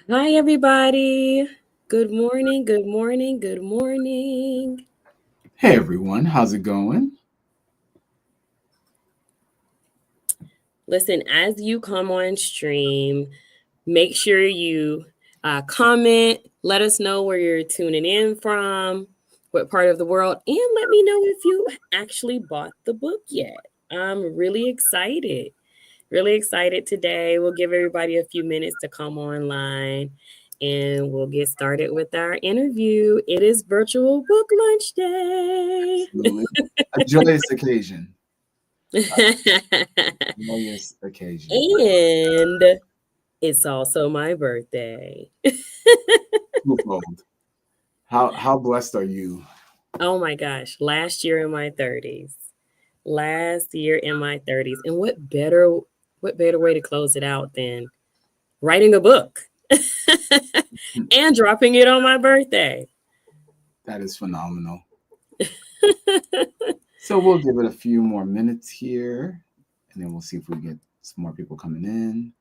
Hi, everybody. Good morning, good morning, good morning. Hey everyone, how's it going? Listen, as you come on stream, make sure you comment, let us know where you're tuning in from, what part of the world, and let me know if you actually bought the book yet. I'm really excited. Really excited today. We'll give everybody a few minutes to come online and we'll get started with our interview. It is virtual book lunch day. Absolutely. A joyous occasion. Joyous occasion. And it's also my birthday. Twofold. How blessed are you? Oh my gosh, last year in my 30s. Last year in my 30s. And what better way to close it out than writing a book and dropping it on my birthday. That is phenomenal. So we'll give it a few more minutes here and then we'll see if we get some more people coming in.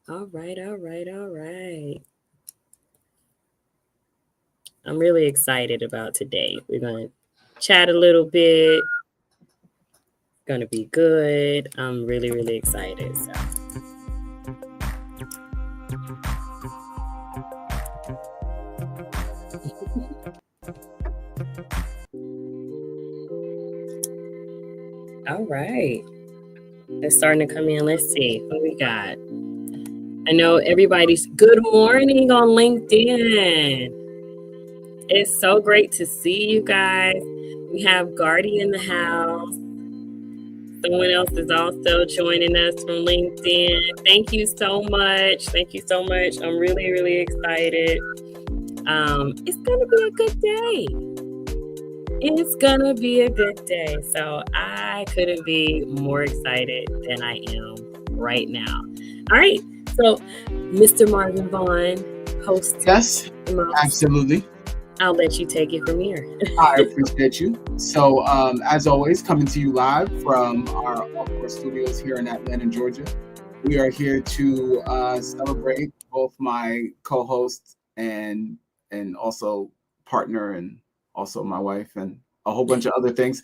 All right, all right, all right. I'm really excited about today. We're going to chat a little bit. Going to be good. I'm really, really excited. So. All right. It's starting to come in. Let's see what we got. I know everybody's good morning on LinkedIn. It's so great to see you guys. We have Gardy in the house. Someone else is also joining us from LinkedIn. Thank you so much. Thank you so much. I'm really, really excited. It's going to be a good day. It's going to be a good day. So I couldn't be more excited than I am right now. All right. So, Mr. Marvin Vaughn, host. Yes, absolutely. I'll let you take it from here. I appreciate you. So, as always, coming to you live from our offshore studios here in Atlanta, Georgia. We are here to celebrate both my co-host and also partner and also my wife and a whole bunch of other things.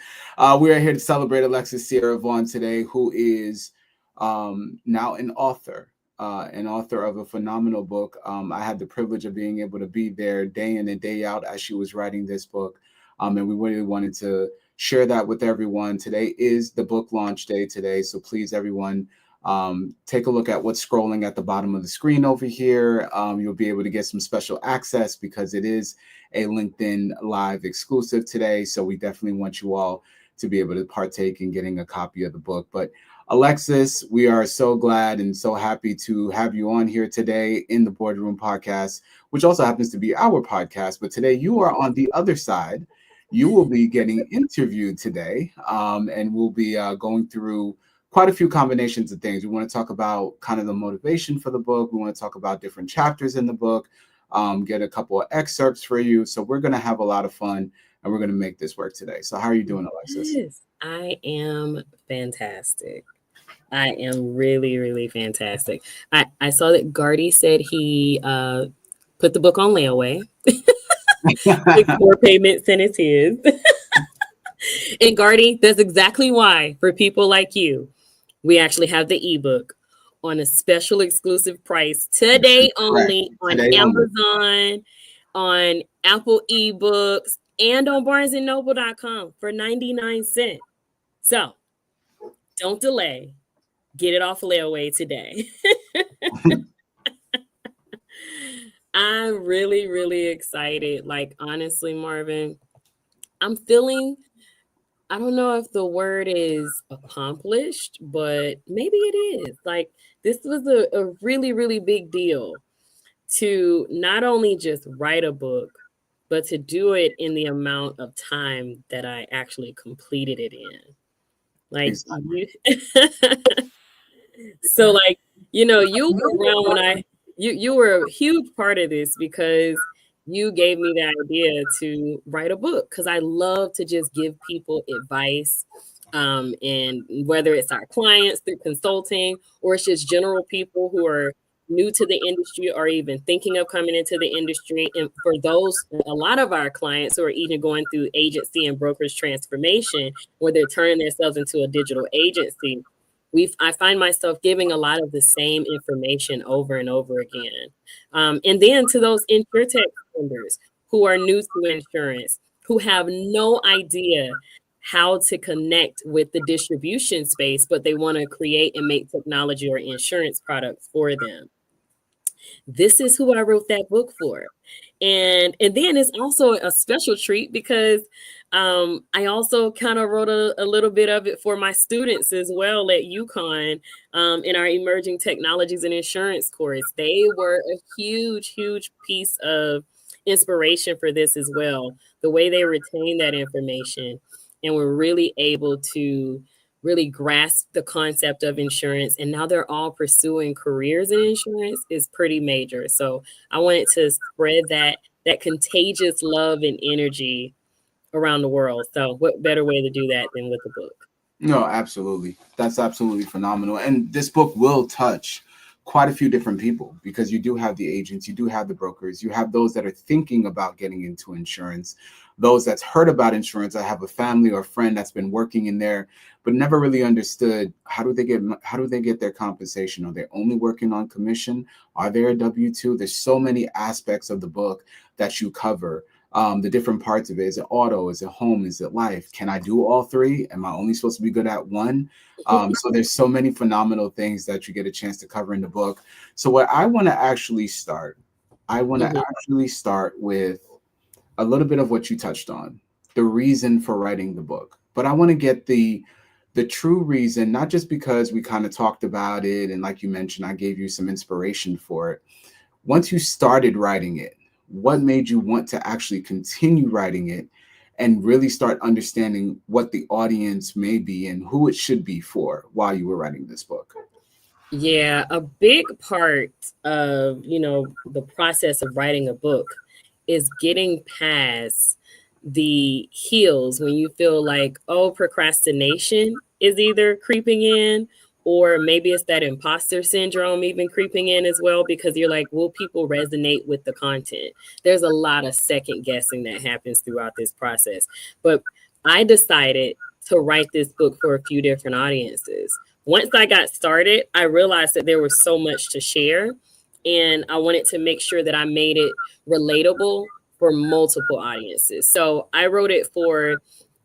We are here to celebrate Alexis Cierra Vaughn today, who is now an author of a phenomenal book. I had the privilege of being able to be there day in and day out as she was writing this book. And we really wanted to share that with everyone. Today is the book launch day today. So please, everyone, take a look at what's scrolling at the bottom of the screen over here. You'll be able to get some special access because it is a LinkedIn Live exclusive today. So we definitely want you all to be able to partake in getting a copy of the book. But Alexis, we are so glad and so happy to have you on here today in the Boardroom Podcast, which also happens to be our podcast. But today you are on the other side. You will be getting interviewed today, and we'll be going through quite a few combinations of things. We want to talk about kind of the motivation for the book. We want to talk about different chapters in the book, get a couple of excerpts for you. So we're going to have a lot of fun and we're going to make this work today. So how are you doing, Alexis? Yes, I am fantastic. I am really, really fantastic. I saw that Gardy said he put the book on layaway. 6 more payments and it's his. And Gardy, that's exactly why, for people like you, we actually have the ebook on a special exclusive price today only on Today Amazon, on Apple eBooks, and on barnesandnoble.com for 99 cents. So don't delay. Get it off layaway today. I'm really, really excited. Like, honestly, Marvin, I'm feeling, I don't know if the word is accomplished, but maybe it is. Like, this was a really, really big deal to not only just write a book, but to do it in the amount of time that I actually completed it in. Like, so like, you were around when you were a huge part of this because you gave me the idea to write a book because I love to just give people advice. And whether it's our clients through consulting or it's just general people who are new to the industry or even thinking of coming into the industry. And for those, a lot of our clients who are even going through agency and brokerage transformation, where they're turning themselves into a digital agency, I find myself giving a lot of the same information over and over again. And then to those insurtech vendors who are new to insurance, who have no idea how to connect with the distribution space, but they want to create and make technology or insurance products for them. This is who I wrote that book for. And then it's also a special treat because I also kind of wrote a little bit of it for my students as well at UConn in our emerging technologies and insurance course. They were a huge piece of inspiration for this as well. The way they retain that information and were really able to really grasp the concept of insurance, and now they're all pursuing careers in insurance is pretty major. So I wanted to spread that contagious love and energy around the world. So what better way to do that than with a book? No, absolutely. That's absolutely phenomenal. And this book will touch quite a few different people because you do have the agents, you do have the brokers, you have those that are thinking about getting into insurance, those that's heard about insurance. I have a family or a friend that's been working in there, but never really understood how do they get their compensation? Are they only working on commission? Are they a W-2? There's so many aspects of the book that you cover. The different parts of it. Is it auto? Is it home? Is it life? Can I do all three? Am I only supposed to be good at one? So there's so many phenomenal things that you get a chance to cover in the book. So what I want to actually start, with a little bit of what you touched on, the reason for writing the book. But I want to get the true reason, not just because we kind of talked about it and like you mentioned, I gave you some inspiration for it. Once you started writing it, what made you want to actually continue writing it and really start understanding what the audience may be and who it should be for while you were writing this book? Yeah, a big part of, the process of writing a book is getting past the heels when you feel like, oh, procrastination is either creeping in, or maybe it's that imposter syndrome even creeping in as well, because you're like, will people resonate with the content? There's a lot of second guessing that happens throughout this process. But I decided to write this book for a few different audiences. Once I got started, I realized that there was so much to share, and I wanted to make sure that I made it relatable for multiple audiences. So I wrote it for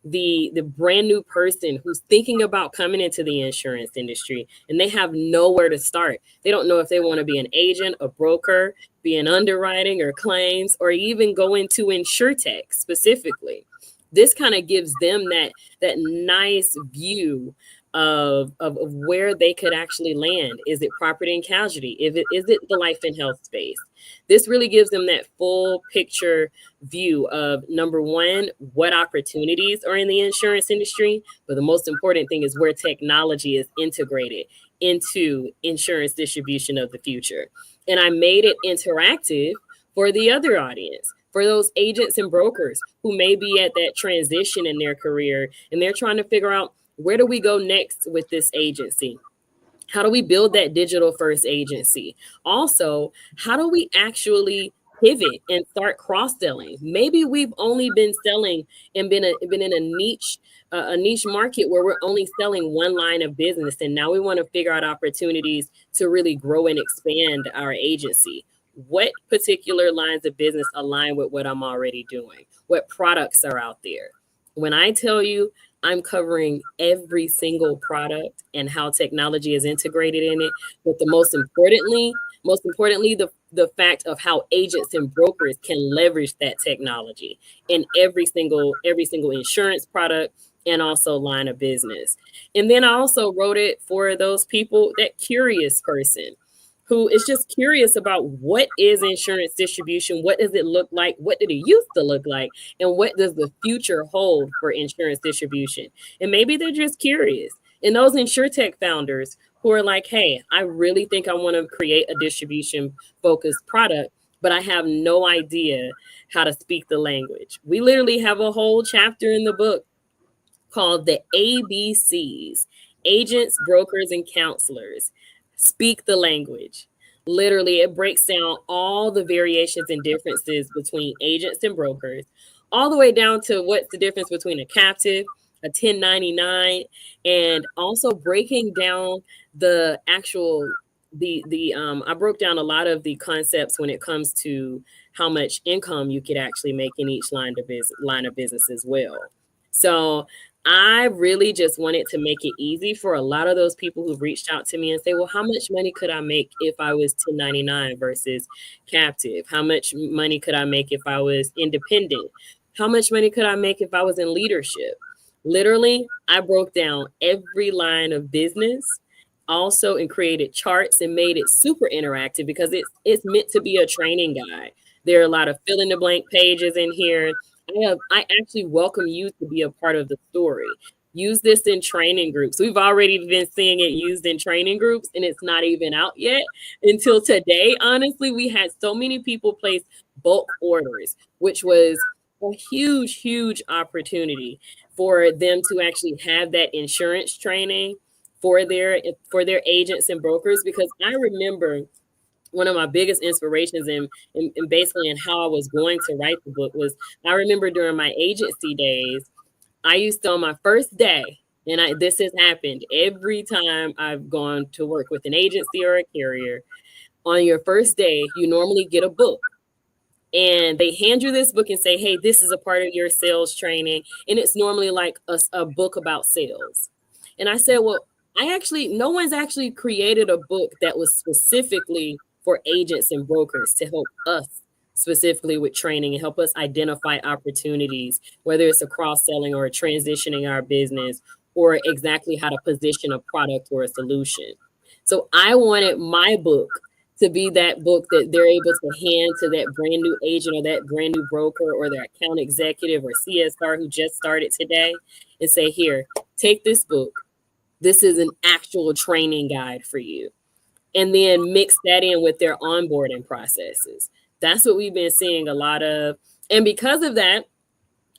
the brand new person who's thinking about coming into the insurance industry and they have nowhere to start. They don't know if they want to be an agent, a broker, be in underwriting or claims, or even go into insurtech specifically. This kind of gives them that nice view of where they could actually land. Is it property and casualty? Is it the life and health space? This really gives them that full picture view of, number one, what opportunities are in the insurance industry, but the most important thing is where technology is integrated into insurance distribution of the future. And I made it interactive for the other audience, for those agents and brokers who may be at that transition in their career and they're trying to figure out, where do we go next with this agency? How do we build that digital first agency? Also, how do we actually pivot and start cross-selling? Maybe we've only been selling and been in a niche market where we're only selling one line of business, and now we want to figure out opportunities to really grow and expand our agency. What particular lines of business align with what I'm already doing? What products are out there? When I tell you I'm covering every single product and how technology is integrated in it, but most importantly, the fact of how agents and brokers can leverage that technology in every single insurance product and also line of business. And then I also wrote it for those people, that curious person who is just curious about, what is insurance distribution? What does it look like? What did it used to look like? And what does the future hold for insurance distribution? And maybe they're just curious. And those insurtech founders who are like, hey, I really think I want to create a distribution focused product, but I have no idea how to speak the language. We literally have a whole chapter in the book called the ABCs: agents, brokers, and counselors. Speak the language. Literally, it breaks down all the variations and differences between agents and brokers, all the way down to what's the difference between a captive, a 1099, and also breaking down the actual the I broke down a lot of the concepts when it comes to how much income you could actually make in each line of business as well. So I really just wanted to make it easy for a lot of those people who've reached out to me and say, well, how much money could I make if I was 1099 versus captive? How much money could I make if I was independent? How much money could I make if I was in leadership? Literally, I broke down every line of business also and created charts and made it super interactive because it's meant to be a training guide. There are a lot of fill in the blank pages in here. I actually welcome you to be a part of the story. Use this in training groups. We've already been seeing it used in training groups, and it's not even out yet until today. Honestly, we had so many people place bulk orders, which was a huge, huge opportunity for them to actually have that insurance training for their agents and brokers. Because I remember one of my biggest inspirations in basically in how I was going to write the book was I remember during my agency days, I used to on my first day, and this has happened every time I've gone to work with an agency or a carrier. On your first day, you normally get a book and they hand you this book and say, hey, this is a part of your sales training. And it's normally like a book about sales. And I said, well, no one's actually created a book that was specifically for agents and brokers to help us specifically with training and help us identify opportunities, whether it's a cross selling or a transitioning our business or exactly how to position a product or a solution. So I wanted my book to be that book that they're able to hand to that brand new agent or that brand new broker or their account executive or CSR who just started today and say, here, take this book. This is an actual training guide for you. And then mix that in with their onboarding processes. That's what we've been seeing a lot of. And because of that,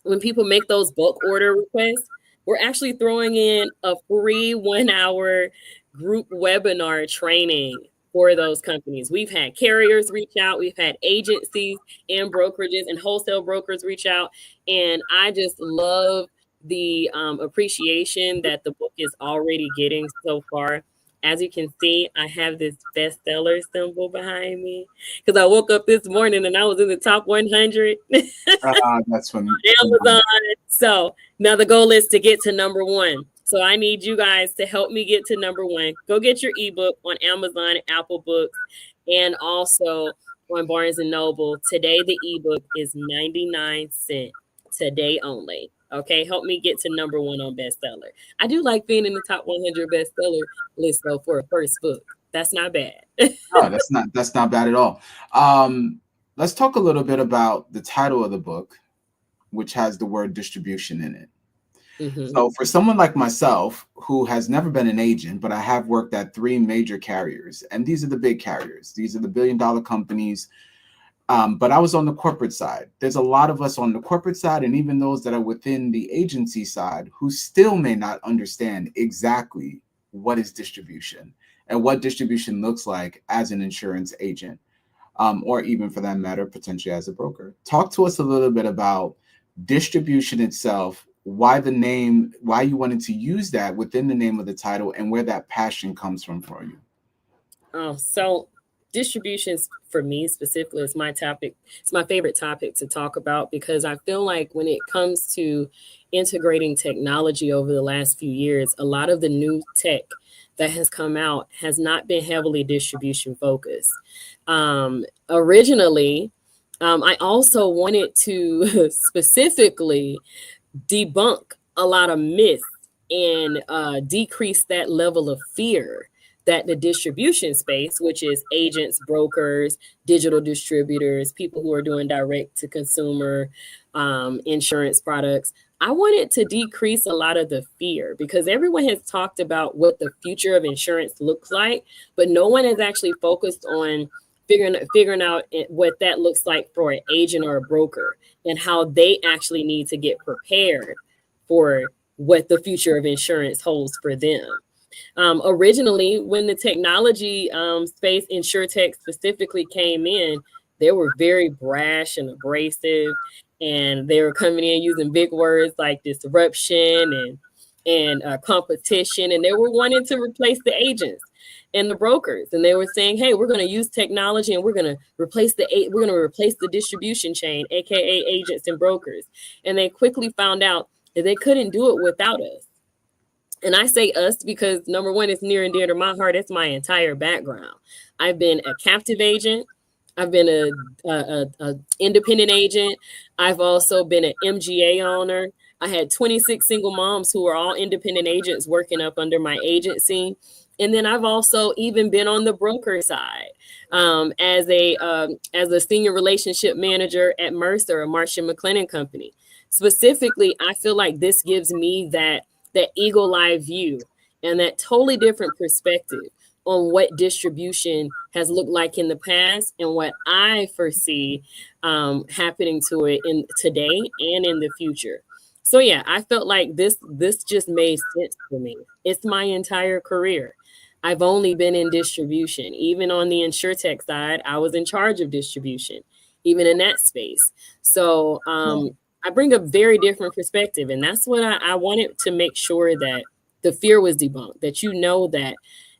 when people make those bulk order requests, we're actually throwing in a free 1 hour group webinar training for those companies. We've had carriers reach out, we've had agencies and brokerages and wholesale brokers reach out. And I just love the appreciation that the book is already getting so far. As you can see, I have this bestseller symbol behind me because I woke up this morning and I was in the top 100. That's funny. Amazon. So now the goal is to get to number one. So I need you guys to help me get to number one. Go get your ebook on Amazon, Apple Books, and also on Barnes and Noble. Today the ebook is 99 cents. Today only. Okay, help me get to number one on bestseller. I do like being in the top 100 bestseller list though for a first book. That's not bad. No, that's not bad at all. Let's talk a little bit about the title of the book, which has the word distribution in it. Mm-hmm. So for someone like myself who has never been an agent, but I have worked at 3 major carriers, and these are the big carriers. These are the billion-dollar companies. But I was on the corporate side. There's a lot of us on the corporate side, and even those that are within the agency side who still may not understand exactly what is distribution and what distribution looks like as an insurance agent, or even for that matter, potentially as a broker. Talk to us a little bit about distribution itself, why the name, why you wanted to use that within the name of the title, and where that passion comes from for you. Oh, so distributions for me specifically is my topic. It's my favorite topic to talk about because I feel like when it comes to integrating technology over the last few years, a lot of the new tech that has come out has not been heavily distribution focused. Originally, I also wanted to specifically debunk a lot of myths and decrease that level of fear that the distribution space, which is agents, brokers, digital distributors, people who are doing direct to consumer insurance products, I wanted to decrease a lot of the fear because everyone has talked about what the future of insurance looks like, but no one has actually focused on figuring out what that looks like for an agent or a broker and how they actually need to get prepared for what the future of insurance holds for them. Originally, when the technology space, insurtech specifically came in, they were very brash and abrasive, and they were coming in using big words like disruption and competition, and they were wanting to replace the agents and the brokers, and they were saying, "Hey, we're going to use technology, and we're going to replace the distribution chain, aka agents and brokers." And they quickly found out that they couldn't do it without us. And I say us because number one, it's near and dear to my heart. It's my entire background. I've been a captive agent. I've been a independent agent. I've also been an MGA owner. I had 26 single moms who are all independent agents working up under my agency. And then I've also even been on the broker side as a senior relationship manager at Mercer, a Marsh and McLennan company. Specifically, I feel like this gives me that eagle eye view and that totally different perspective on what distribution has looked like in the past and what I foresee happening to it in today and in the future. So yeah, I felt like this just made sense for me. It's my entire career. I've only been in distribution. Even on the insurtech side, I was in charge of distribution, even in that space. So I bring a very different perspective, and that's what I wanted to make sure that the fear was debunked. That that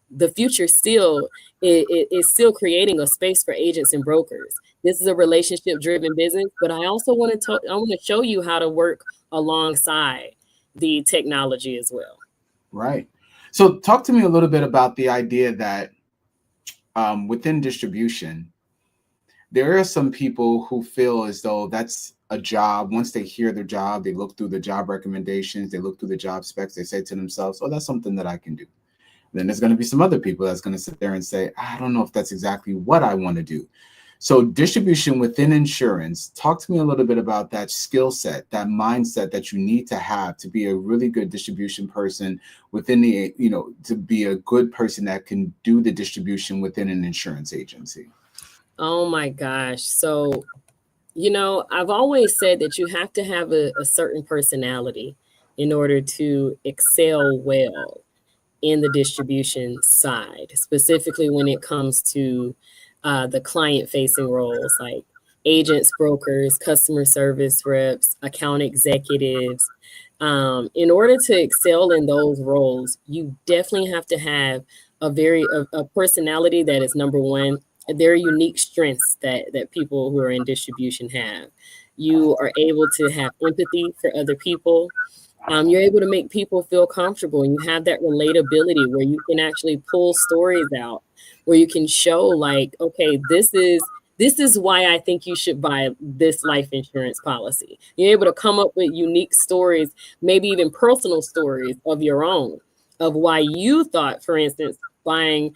the future still is still creating a space for agents and brokers. This is a relationship driven business, but I also I want to show you how to work alongside the technology as well. Right. So talk to me a little bit about the idea that within distribution, there are some people who feel as though that's a job. Once they hear their job, they look through the job recommendations, they look through the job specs, they say to themselves, oh, that's something that I can do. Then there's going to be some other people that's going to sit there and say, I don't know if that's exactly what I want to do. So distribution within insurance, talk to me a little bit about that skill set, that mindset that you need to have to be a really good distribution person within the, to be a good person that can do the distribution within an insurance agency. Oh my gosh. So, I've always said that you have to have a certain personality in order to excel well in the distribution side, specifically when it comes to the client facing roles like agents, brokers, customer service reps, account executives. In order to excel in those roles, you definitely have to have a personality that is number one. There are unique strengths that people who are in distribution have. You are able to have empathy for other people. You're able to make people feel comfortable, and you have that relatability where you can actually pull stories out, where you can show like, okay, this is why I think you should buy this life insurance policy. You're able to come up with unique stories, maybe even personal stories of your own, of why you thought, for instance, buying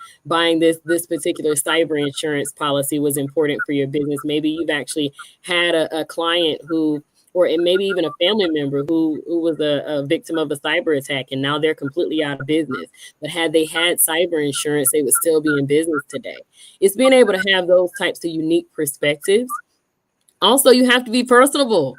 this particular cyber insurance policy was important for your business. Maybe you've actually had a client who, or maybe even a family member who was a victim of a cyber attack, and now they're completely out of business. But had they had cyber insurance, they would still be in business today. It's being able to have those types of unique perspectives. Also, you have to be personable.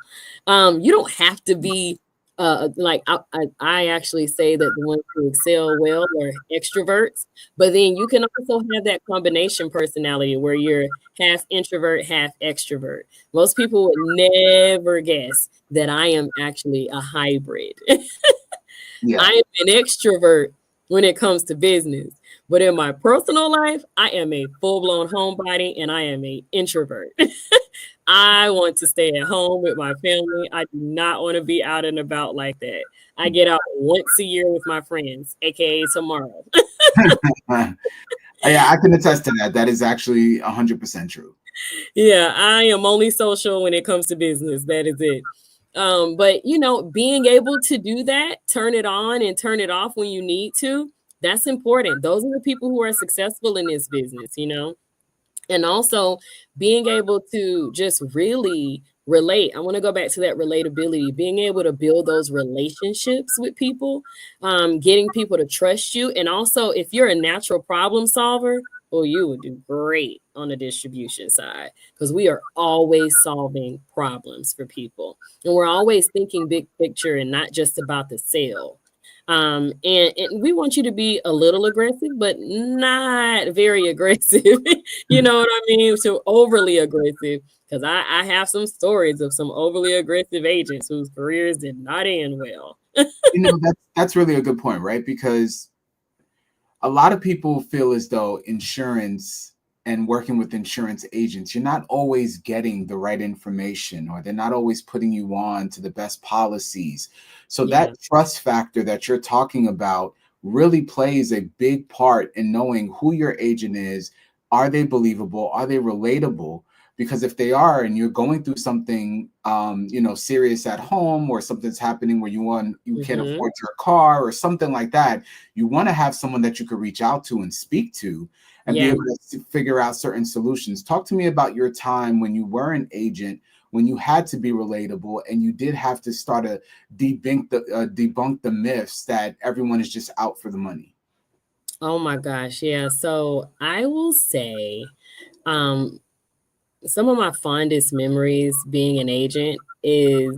You don't have to be I actually say that the ones who excel well are extroverts, but then you can also have that combination personality where you're half introvert, half extrovert. Most people would never guess that I am actually a hybrid. Yeah. I am an extrovert when it comes to business, but in my personal life, I am a full-blown homebody and I am an introvert. I want to stay at home with my family. I do not want to be out and about like that. I get out once a year with my friends, aka tomorrow. Yeah, I can attest to that. That is actually 100% true. Yeah, I am only social when it comes to business. That is it. But being able to do that, turn it on and turn it off when you need to, that's important. Those are the people who are successful in this business, and also being able to just really relate. I want to go back to that relatability, being able to build those relationships with people, getting people to trust you. And also, if you're a natural problem solver, oh, you would do great on the distribution side because we are always solving problems for people. And we're always thinking big picture and not just about the sale. And we want you to be a little aggressive, but not very aggressive. You know what I mean? So overly aggressive. Because I have some stories of some overly aggressive agents whose careers did not end well. That's really a good point, right? Because a lot of people feel as though insurance and working with insurance agents, you're not always getting the right information, or they're not always putting you on to the best policies. So that Yeah. trust factor that you're talking about really plays a big part in knowing who your agent is. Are they believable? Are they relatable? Because if they are, and you're going through something, serious at home, or something's happening where you can't Mm-hmm. afford your car or something like that, you want to have someone that you could reach out to and speak to and be Yeah. able to figure out certain solutions. Talk to me about your time when you were an agent, when you had to be relatable, and you did have to start to debunk the myths that everyone is just out for the money. Oh my gosh. Yeah. So I will say, um, some of my fondest memories being an agent is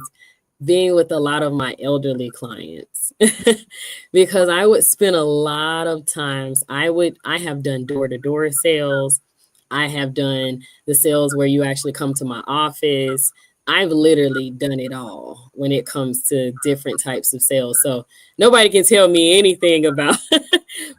being with a lot of my elderly clients because I would spend a lot of times I have done door-to-door sales. I have done the sales where you actually come to my office. I've literally done it all when it comes to different types of sales. So nobody can tell me anything about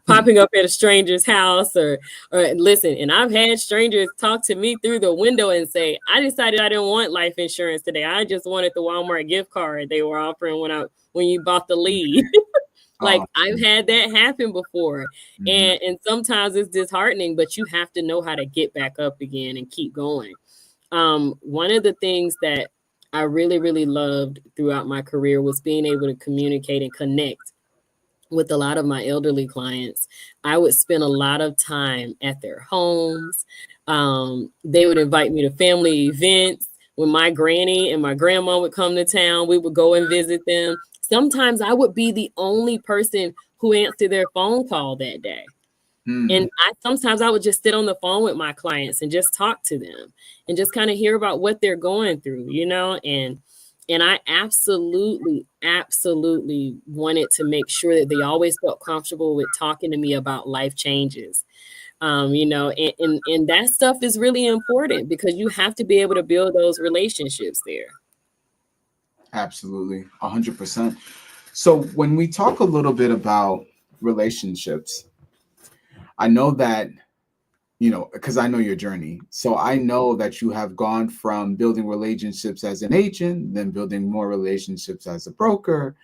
popping up at a stranger's house or listen, and I've had strangers talk to me through the window and say, I decided I didn't want life insurance today. I just wanted the Walmart gift card they were offering when you bought the lead. Oh, Like I've had that happen before. mhm. And sometimes it's disheartening, but you have to know how to get back up again and keep going. One of the things that I really, really loved throughout my career was being able to communicate and connect with a lot of my elderly clients. I would spend a lot of time at their homes. They would invite me to family events. When my granny and my grandma would come to town, we would go and visit them. Sometimes I would be the only person who answered their phone call that day. Hmm. And sometimes I would just sit on the phone with my clients and just talk to them and just kind of hear about what they're going through, and I absolutely, absolutely wanted to make sure that they always felt comfortable with talking to me about life changes. And that stuff is really important because you have to be able to build those relationships there. Absolutely, 100%. So when we talk a little bit about relationships, I know that, because I know your journey. So I know that you have gone from building relationships as an agent, then building more relationships as a broker,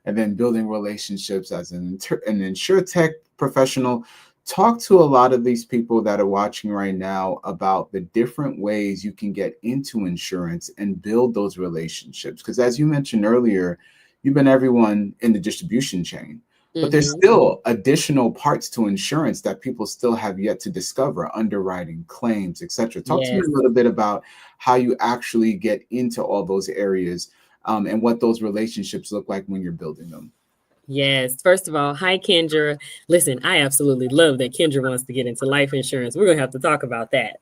and then building relationships as an insurtech professional. Talk to a lot of these people that are watching right now about the different ways you can get into insurance and build those relationships. Because as you mentioned earlier, you've been everyone in the distribution chain. But there's Hmm. still additional parts to insurance that people still have yet to discover: underwriting, claims, etc. Talk to me Yes. a little bit about how you actually get into all those areas, and what those relationships look like when you're building them. Yes. First of all, hi, Kendra. Listen, I absolutely love that Kendra wants to get into life insurance. We're going to have to talk about that.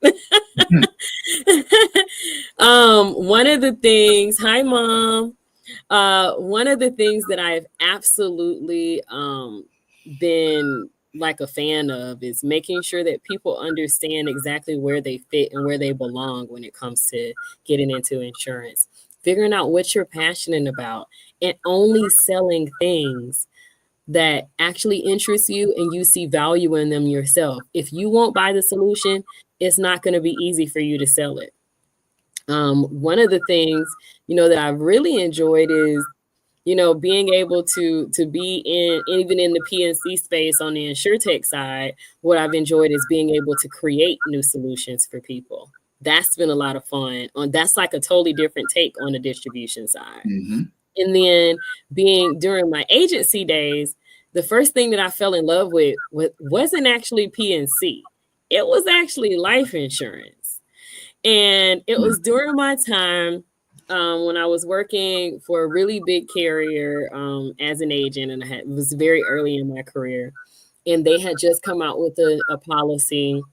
One of the things, hi, Mom. One of the things that I've absolutely been like a fan of is making sure that people understand exactly where they fit and where they belong when it comes to getting into insurance. Figuring out what you're passionate about and only selling things that actually interest you and you see value in them yourself. If you won't buy the solution, it's not going to be easy for you to sell it. One of the things, that I've really enjoyed is, being able to be in even in the PNC space on the insurtech side. What I've enjoyed is being able to create new solutions for people. That's been a lot of fun. That's like a totally different take on the distribution side. Hmm. And then being during my agency days, the first thing that I fell in love with wasn't actually PNC. It was actually life insurance. And it was during my time when I was working for a really big carrier as an agent, and it was very early in my career. And they had just come out with a policy,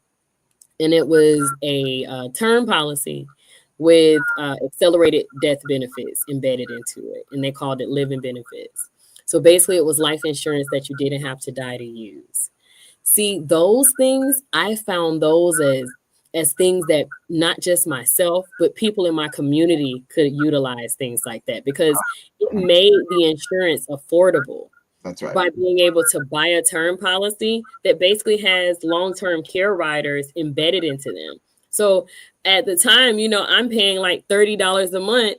and it was a term policy with accelerated death benefits embedded into it, and they called it living benefits. So basically, it was life insurance that you didn't have to die to use. See, those things, I found those as things that not just myself, but people in my community could utilize things like that because it made the insurance affordable That's right. by being able to buy a term policy that basically has long-term care riders embedded into them. So at the time, I'm paying like $30 a month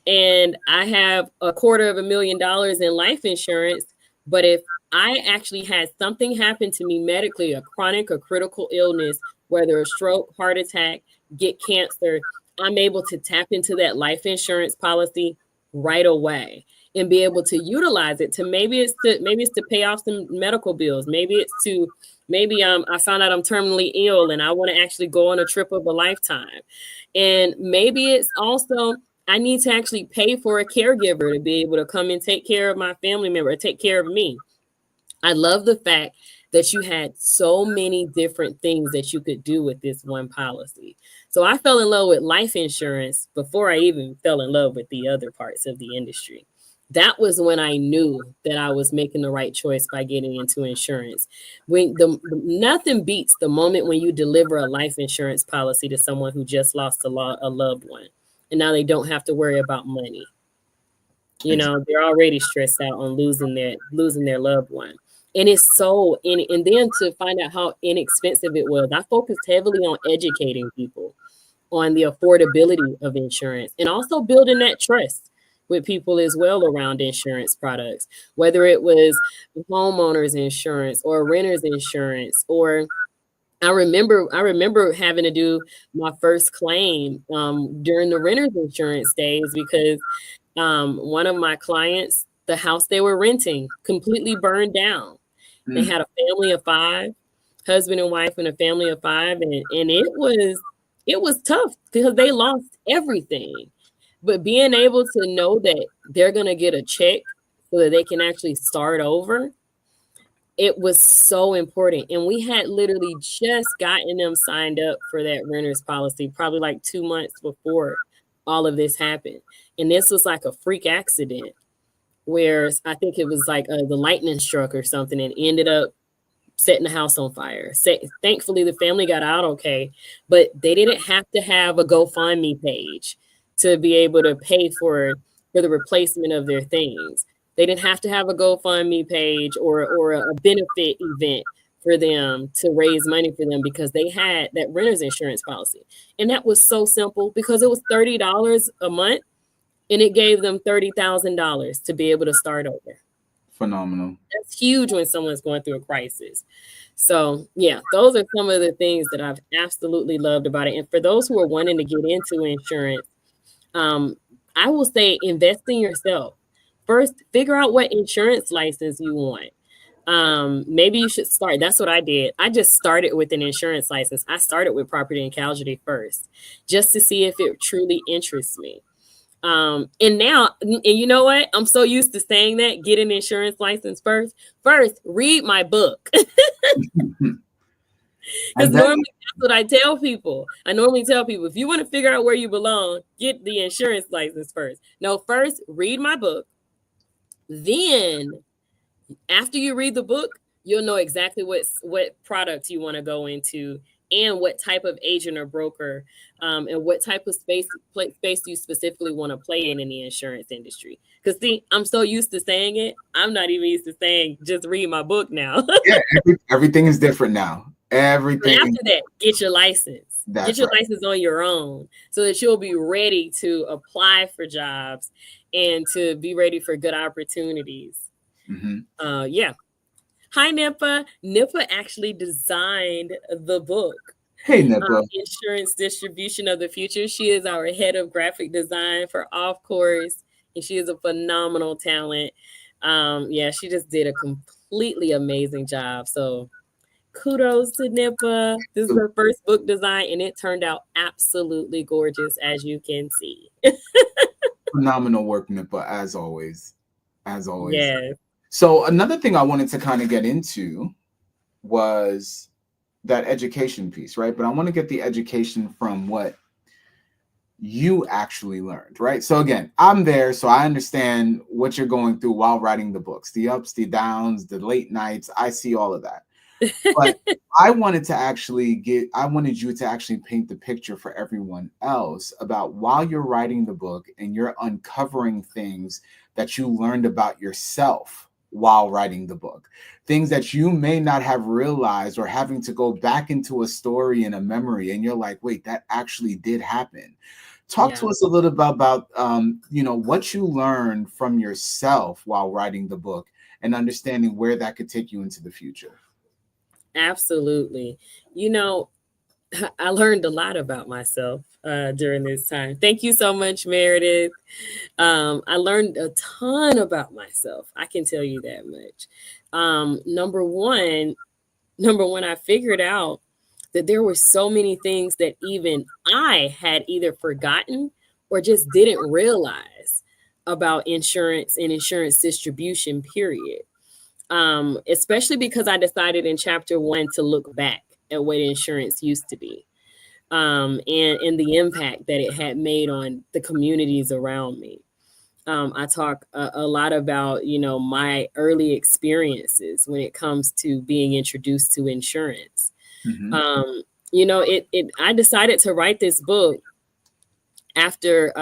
and I have $250,000 in life insurance. But if I actually had something happen to me medically, a chronic or critical illness, whether a stroke, heart attack, get cancer, I'm able to tap into that life insurance policy right away and be able to utilize it to maybe it's to pay off some medical bills. Maybe I found out I'm terminally ill and I want to actually go on a trip of a lifetime. And maybe it's also I need to actually pay for a caregiver to be able to come and take care of my family member or take care of me. I love the fact that you had so many different things that you could do with this one policy. So I fell in love with life insurance before I even fell in love with the other parts of the industry. That was when I knew that I was making the right choice by getting into insurance. Nothing beats the moment when you deliver a life insurance policy to someone who just lost a loved one, and now they don't have to worry about money. They're already stressed out on losing their loved one. And it's and then to find out how inexpensive it was, I focused heavily on educating people on the affordability of insurance and also building that trust with people as well around insurance products, whether it was homeowners insurance or renters insurance. Or I remember having to do my first claim during the renters insurance days because one of my clients, the house they were renting completely burned down. They had a family of 5, husband and wife and a family of 5. And it was tough because they lost everything. But being able to know that they're going to get a check so that they can actually start over, it was so important. And we had literally just gotten them signed up for that renter's policy, probably like 2 months before all of this happened. And this was like a freak accident where I think it was like the lightning struck or something and ended up setting the house on fire. Thankfully, the family got out okay, but they didn't have to have a GoFundMe page to be able to pay for the replacement of their things. They didn't have to have a GoFundMe page or a benefit event for them to raise money for them because they had that renter's insurance policy. And that was so simple because it was $30 a month and it gave them $30,000 to be able to start over. Phenomenal. That's huge when someone's going through a crisis. So yeah, those are some of the things that I've absolutely loved about it. And for those who are wanting to get into insurance, I will say invest in yourself. First, figure out what insurance license you want. Maybe you should start. That's what I did. I just started with an insurance license. I started with property and casualty first, just to see if it truly interests me. And you know what? I'm so used to saying that, get an insurance license first. First, read my book. Because normally that's what I tell people. I normally tell people, if you want to figure out where you belong, get the insurance license first. No, first, read my book. Then, after you read the book, you'll know exactly what product you want to go into and what type of agent or broker and what type of space you specifically want to play in the insurance industry. Because see, I'm so used to saying it, I'm not even used to saying just read my book now. Yeah, everything is different now. Everything. After that, get your license. Get your license on your own so that you'll be ready to apply for jobs and to be ready for good opportunities. Mm-hmm. Yeah. Hi, Nipa. Nipa actually designed the book. Hey, Nipa. Insurance Distribution of the Future. She is our head of graphic design for Off Course, and she is a phenomenal talent. Yeah, she just did a completely amazing job. So kudos to Nipa. This is her first book design, and it turned out absolutely gorgeous, as you can see. Phenomenal work, Nipa, as always. As always. Yes. So another thing I wanted to kind of get into was that education piece, right? But I want to get the education from what you actually learned, right? So again, I'm there, so I understand what you're going through while writing the books, the ups, the downs, the late nights. I see all of that. But I wanted you to actually paint the picture for everyone else about while you're writing the book and you're uncovering things that you learned about yourself while writing the book, things that you may not have realized, or having to go back into a story and a memory, and you're like, wait, that actually did happen. Talk to Yeah, us a little bit about what you learned from yourself while writing the book, and understanding where that could take you into the future. absolutely. You know, I learned a lot about myself during this time. Thank you so much, Meredith. I learned a ton about myself. I can tell you that much. Um, number one, number one, I figured out that there were so many things that even I had either forgotten or just didn't realize about insurance and insurance distribution, period. Especially because I decided in chapter one to look back at what insurance used to be, and the impact that it had made on the communities around me. I talk a lot about, my early experiences when it comes to being introduced to insurance. Mm-hmm. Um, I decided to write this book after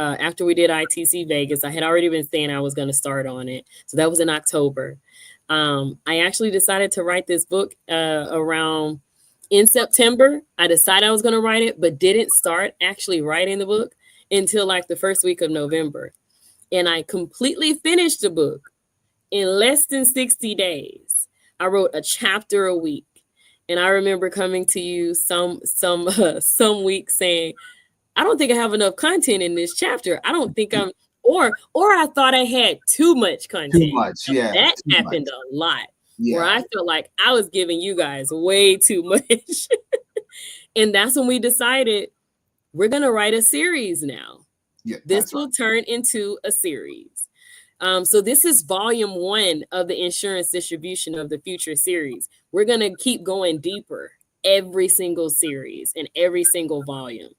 we did ITC Vegas. I had already been saying I was going to start on it, so that was in October. I actually decided to write this book around in September. I decided I was going to write it, but didn't start actually writing the book until like the first week of November. And I completely finished the book in less than 60 days. I wrote a chapter a week. And I remember coming to you some weeks saying, I don't think I have enough content in this chapter. I don't think I'm or I thought I had too much Too content. much, yeah, That too much, happened a lot, where yeah, I felt like I was giving you guys way too much. And that's when we decided we're going to write a series now. yeah. This That's right. will turn into a series. So this is volume one of the Insurance Distribution of the Future series. We're going to keep going deeper every single series and every single volume.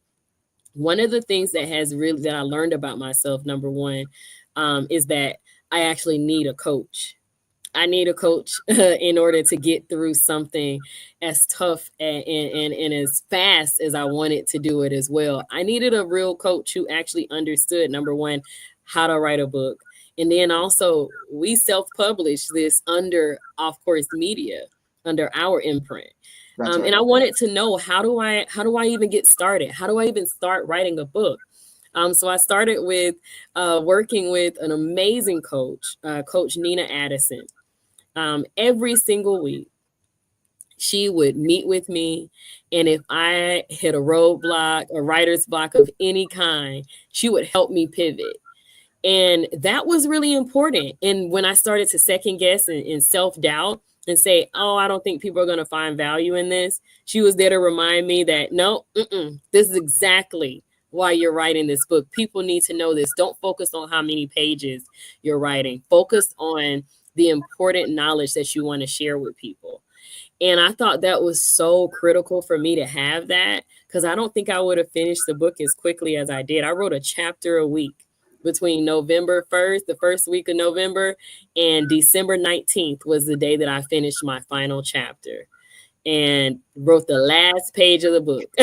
One of the things that I learned about myself, number one, is that I actually need a coach. I need a coach in order to get through something as tough and as fast as I wanted to do it as well. I needed a real coach who actually understood, number one, how to write a book. And then also, we self published this under Off Course Media, under our imprint. That's right. And I wanted to know, how do I even get started? How do I even start writing a book? So I started with working with an amazing coach, Coach Nina Addison. Every single week, she would meet with me. And if I hit a roadblock, a writer's block of any kind, she would help me pivot. And that was really important. And when I started to second guess and self doubt and say, oh, I don't think people are going to find value in this, she was there to remind me that no, this is exactly why you're writing this book. People need to know this. Don't focus on how many pages you're writing, focus on the important knowledge that you want to share with people. And I thought that was so critical for me to have that, because I don't think I would have finished the book as quickly as I did. I wrote a chapter a week between November 1st, the first week of November, and December 19th was the day that I finished my final chapter and wrote the last page of the book.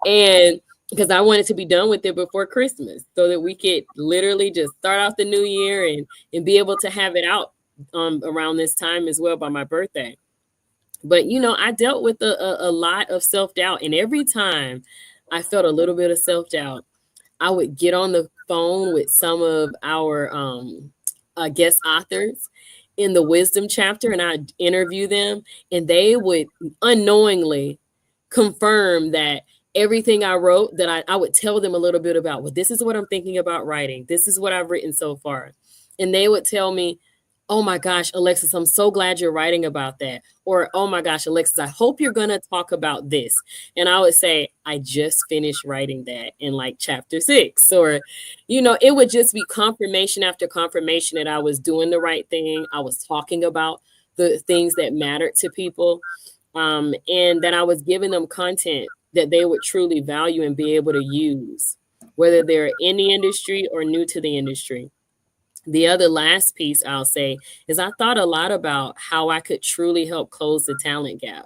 And because I wanted to be done with it before Christmas so that we could literally just start off the new year and be able to have it out around this time as well, by my birthday. But I dealt with a lot of self-doubt, and every time I felt a little bit of self-doubt, I would get on the phone with some of our guest authors in the wisdom chapter, and I'd interview them, and they would unknowingly confirm that everything I wrote, that I would tell them a little bit about, well, this is what I'm thinking about writing. This is what I've written so far. And they would tell me, oh my gosh, Alexis, I'm so glad you're writing about that. Or, oh my gosh, Alexis, I hope you're going to talk about this. And I would say, I just finished writing that in like chapter 6. Or, it would just be confirmation after confirmation that I was doing the right thing. I was talking about the things that mattered to people. And that I was giving them content that they would truly value and be able to use, whether they're in the industry or new to the industry. The other last piece I'll say is I thought a lot about how I could truly help close the talent gap,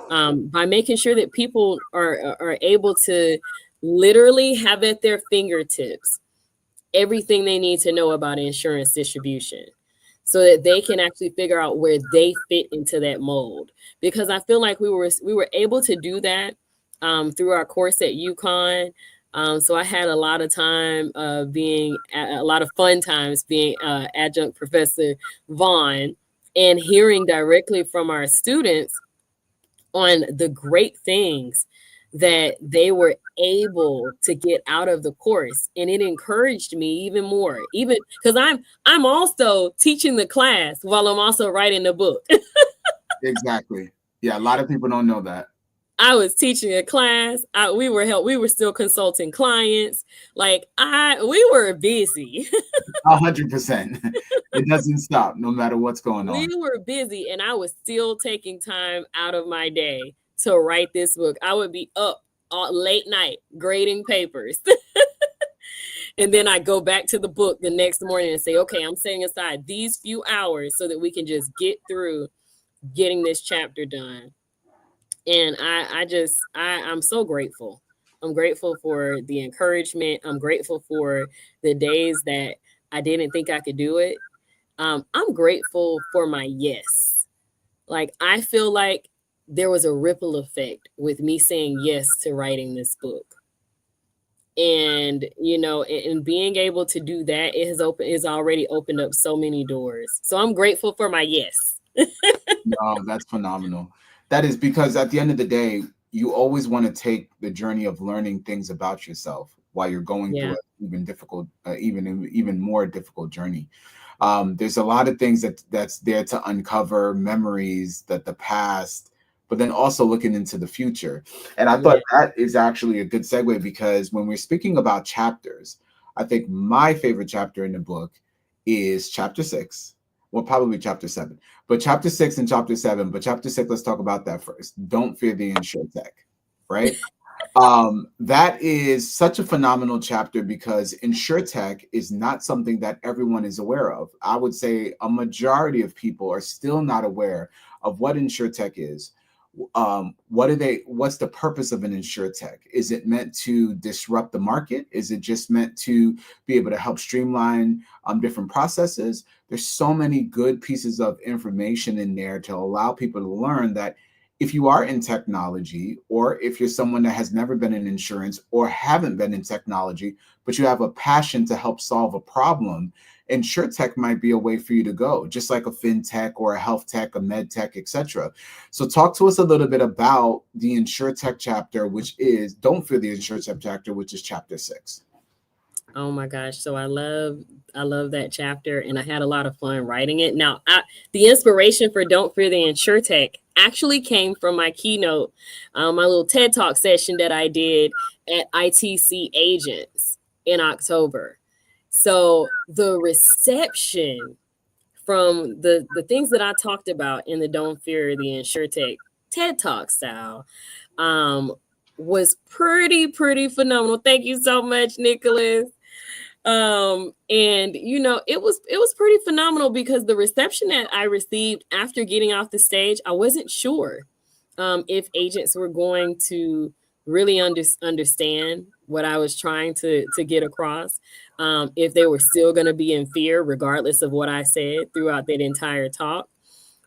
by making sure that people are able to literally have at their fingertips everything they need to know about insurance distribution, so that they can actually figure out where they fit into that mold. Because I feel like we were able to do that, through our course at UConn. So I had a lot of time, being a lot of fun times being, adjunct professor Vaughn, and hearing directly from our students on the great things that they were able to get out of the course. And it encouraged me even more, even because I'm also teaching the class while I'm also writing the book. Exactly. Yeah, a lot of people don't know that. I was teaching a class. We were still consulting clients. Like we were busy. 100%. It doesn't stop no matter what's going on. We were busy, and I was still taking time out of my day to write this book. I would be up all late night grading papers. And then I go back to the book the next morning and say, okay, I'm setting aside these few hours so that we can just get through getting this chapter done. And I'm so grateful. I'm grateful for the encouragement. I'm grateful for the days that I didn't think I could do it. I'm grateful for my yes. Like, I feel like there was a ripple effect with me saying yes to writing this book. And and being able to do that, is already opened up so many doors. So I'm grateful for my yes. No, that's phenomenal. That is because at the end of the day, you always want to take the journey of learning things about yourself while you're going through Yeah. an even difficult, even more difficult journey. There's a lot of things that's there to uncover, memories, that the past, but then also looking into the future. And I thought that is actually a good segue, because when we're speaking about chapters, I think my favorite chapter in the book is chapter 6. Well, probably chapter 7, but chapter 6 and chapter 7. But chapter 6, let's talk about that first. Don't fear the insurtech, right? That is such a phenomenal chapter, because insurtech is not something that everyone is aware of. I would say a majority of people are still not aware of what insurtech is. What's the purpose of an insurtech? Is it meant to disrupt the market? Is it just meant to be able to help streamline different processes? There's so many good pieces of information in there to allow people to learn that if you are in technology, or if you're someone that has never been in insurance or haven't been in technology, but you have a passion to help solve a problem, insurtech might be a way for you to go, just like a fintech or a health tech, a med tech, etc. So talk to us a little bit about the insurtech chapter, which is Don't Fear the Insurtech chapter, which is chapter 6. Oh my gosh. So I love that chapter, and I had a lot of fun writing it. Now, the inspiration for Don't Fear the Insurtech actually came from my keynote, my little TED Talk session that I did at ITC Agents in October. So the reception from the things that I talked about in the Don't Fear the Insurtech TED Talk style, was pretty phenomenal. Thank you so much, Nicholas. And it was pretty phenomenal, because the reception that I received after getting off the stage, I wasn't sure if agents were going to really understand what I was trying to get across, if they were still going to be in fear regardless of what I said throughout that entire talk.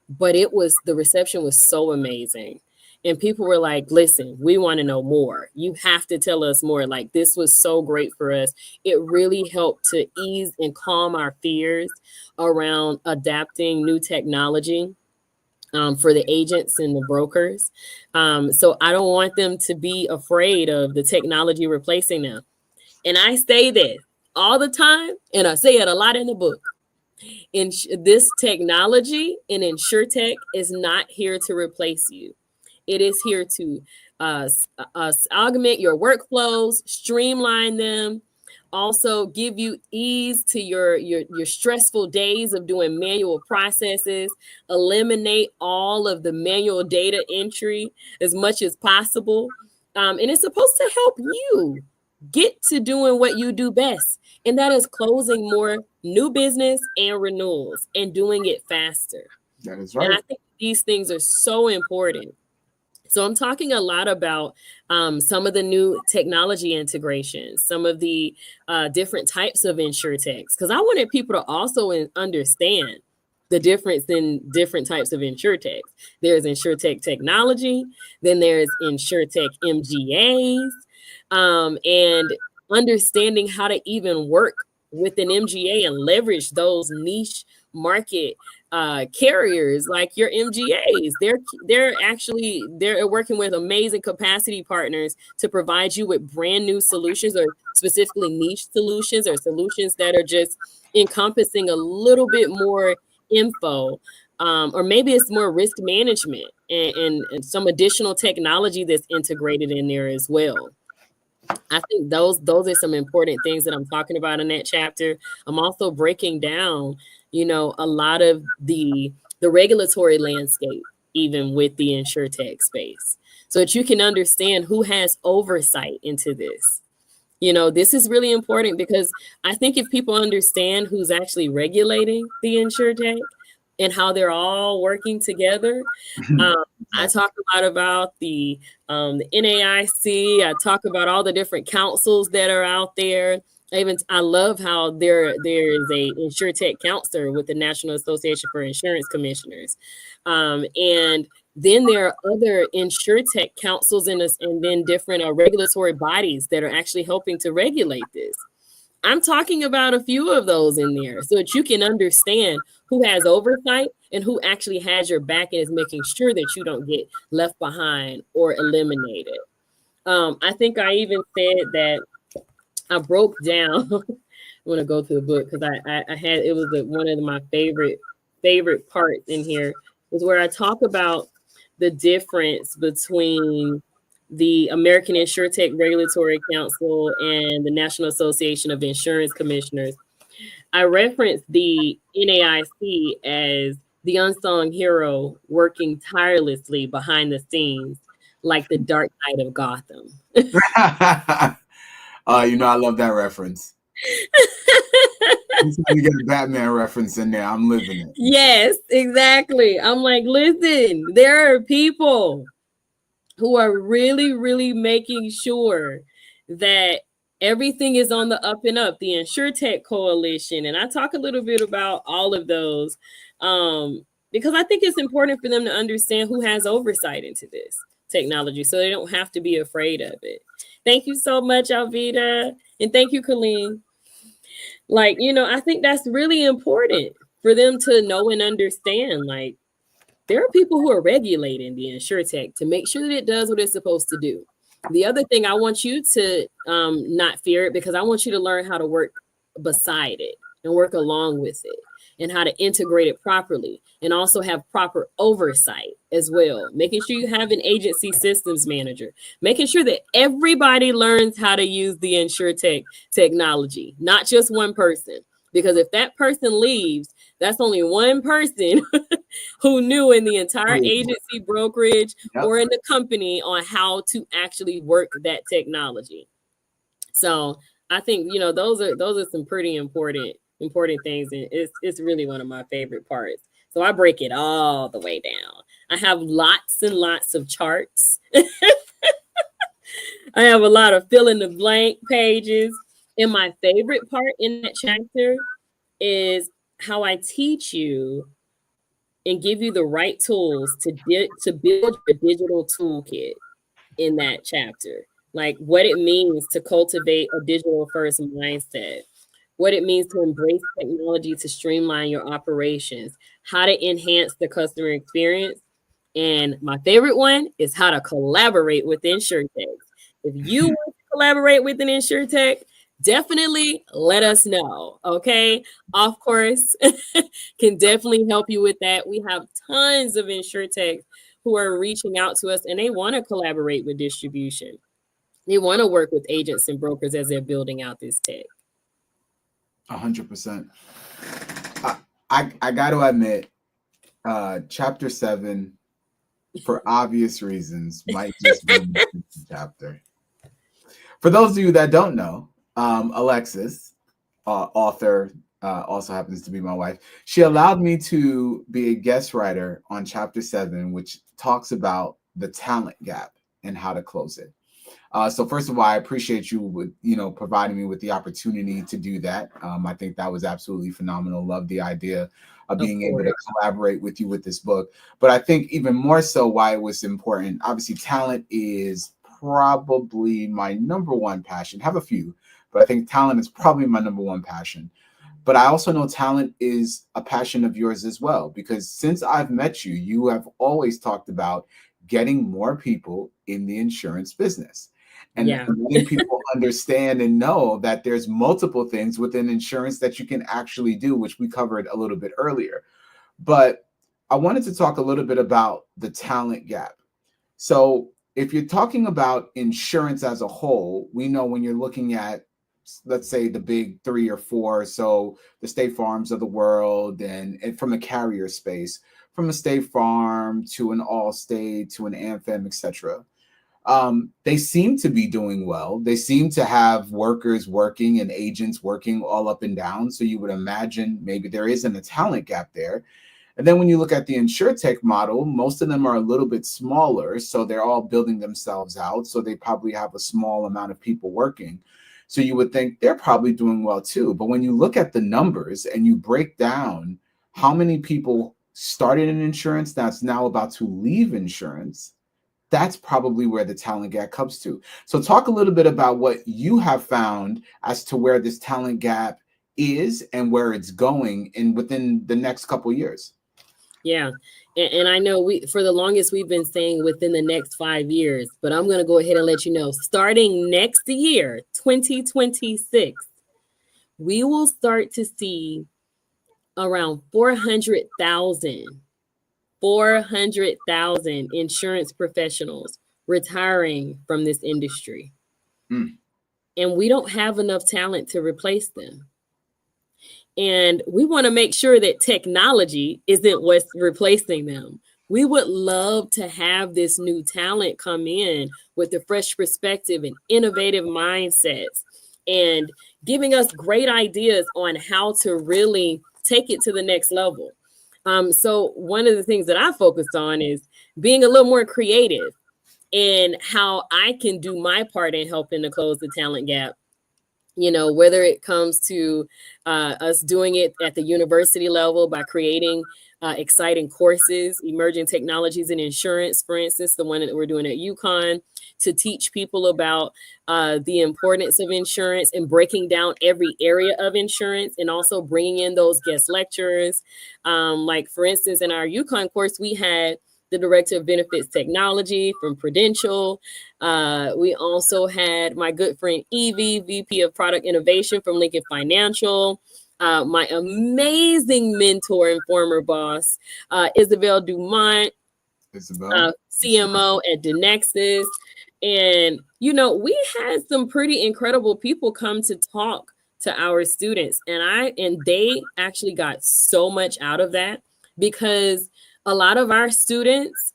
But the reception was so amazing. And people were like, listen, we want to know more. You have to tell us more. Like, this was so great for us. It really helped to ease and calm our fears around adapting new technology, for the agents and the brokers. So I don't want them to be afraid of the technology replacing them. And I say this all the time, and I say it a lot in the book. This technology in InsurTech is not here to replace you. It is here to augment your workflows, streamline them, also give you ease to your stressful days of doing manual processes, eliminate all of the manual data entry as much as possible. And it's supposed to help you get to doing what you do best. And that is closing more new business and renewals and doing it faster. That is And right. I think these things are so important. So I'm talking a lot about some of the new technology integrations, some of the different types of insurtechs, because I wanted people to also understand the difference in different types of insurtechs. There's insurtech technology, then there's insurtech MGAs, and understanding how to even work with an MGA and leverage those niche market carriers like your MGAs. They're working with amazing capacity partners to provide you with brand new solutions, or specifically niche solutions, or solutions that are just encompassing a little bit more info. Or maybe it's more risk management and some additional technology that's integrated in there as well. I think those are some important things that I'm talking about in that chapter. I'm also breaking down, a lot of the regulatory landscape, even with the insurtech space, so that you can understand who has oversight into this. This is really important because I think if people understand who's actually regulating the insurtech and how they're all working together. um, I Exactly. talk a lot about the NAIC. I talk about all the different councils that are out there. I love how there is a insurtech counselor with the National Association for Insurance Commissioners, and then there are other insurtech councils and then different regulatory bodies that are actually helping to regulate this. I'm talking about a few of those in there so that you can understand who has oversight and who actually has your back and is making sure that you don't get left behind or eliminated. I think I even said that I broke down. I want to go to the book because I had it was one of my favorite parts in here was where I talk about the difference between the American InsurTech Regulatory Council and the National Association of Insurance Commissioners. I referenced the NAIC as the unsung hero working tirelessly behind the scenes, like the Dark Knight of Gotham. I love that reference. Anytime you get a Batman reference in there, I'm living it. Yes, exactly. I'm like, listen, there are people who are really, really making sure that everything is on the up and up. The InsurTech Coalition, and I talk a little bit about all of those, because I think it's important for them to understand who has oversight into this technology, so they don't have to be afraid of it. Thank you so much, Alvita, and thank you, Colleen. I think that's really important for them to know and understand. Like, there are people who are regulating the insurtech to make sure that it does what it's supposed to do. The other thing, I want you to not fear it, because I want you to learn how to work beside it and work along with it, and how to integrate it properly, and also have proper oversight as well. Making sure you have an agency systems manager, making sure that everybody learns how to use the insurtech technology, not just one person. Because if that person leaves, that's only one person who knew in the entire agency, brokerage, Yep. or in the company on how to actually work that technology. So I think those are some pretty important things, and it's really one of my favorite parts. So I break it all the way down. I have lots and lots of charts. I have a lot of fill in the blank pages. And my favorite part in that chapter is how I teach you and give you the right tools to build your digital toolkit in that chapter. Like what it means to cultivate a digital first mindset, what it means to embrace technology to streamline your operations, how to enhance the customer experience. And my favorite one is how to collaborate with insurtechs. If you want to collaborate with an insurtech, definitely let us know. Okay. Of course, can definitely help you with that. We have tons of insurtechs who are reaching out to us, and they want to collaborate with distribution. They want to work with agents and brokers as they're building out this tech. 100%. I got to admit, chapter 7 for obvious reasons, might just be the chapter. For those of you that don't know, Alexis, author, also happens to be my wife. She allowed me to be a guest writer on chapter 7, which talks about the talent gap and how to close it. So first of all, I appreciate you with providing me with the opportunity to do that. I think that was absolutely phenomenal. Love the idea of being able to collaborate with you with this book. But I think even more so why it was important. Obviously, talent is probably my number one passion. I have a few, but I think talent is probably my number one passion. But I also know talent is a passion of yours as well, because since I've met you, you have always talked about getting more people in the insurance business and letting people understand and know that there's multiple things within insurance that you can actually do, which we covered a little bit earlier. But I wanted to talk a little bit about the talent gap. So if you're talking about insurance as a whole, we know when you're looking at, let's say, the big 3 or 4, so the State Farms of the world, and from a carrier space, from a State Farm to an Allstate to an Anthem, etc. They seem to be doing well. They seem to have workers working and agents working all up and down. So you would imagine maybe there isn't a talent gap there. And then when you look at the InsurTech model, most of them are a little bit smaller. So they're all building themselves out. So they probably have a small amount of people working. So you would think they're probably doing well too. But when you look at the numbers and you break down how many people started in insurance that's now about to leave insurance, that's probably where the talent gap comes to. So talk a little bit about what you have found as to where this talent gap is and where it's going within the next couple of years. Yeah. And I know for the longest we've been saying within the next 5 years, but I'm going to go ahead and let you know, starting next year, 2026, we will start to see around 400,000 insurance professionals retiring from this industry. And we don't have enough talent to replace them. And we want to make sure that technology isn't what's replacing them. We would love to have this new talent come in with a fresh perspective and innovative mindsets and giving us great ideas on how to really take it to the next level. So one of the things that I focused on is being a little more creative in how I can do my part in helping to close the talent gap. Whether it comes to us doing it at the university level by creating exciting courses, emerging technologies in insurance, for instance, the one that we're doing at UConn, to teach people about the importance of insurance and breaking down every area of insurance, and also bringing in those guest lecturers. Like, for instance, in our UConn course, we had the Director of Benefits Technology from Prudential. We also had my good friend Evie, VP of Product Innovation from Lincoln Financial. My amazing mentor and former boss, Isabel Dumont, CMO at Denexus. And, we had some pretty incredible people come to talk to our students. And they actually got so much out of that, because a lot of our students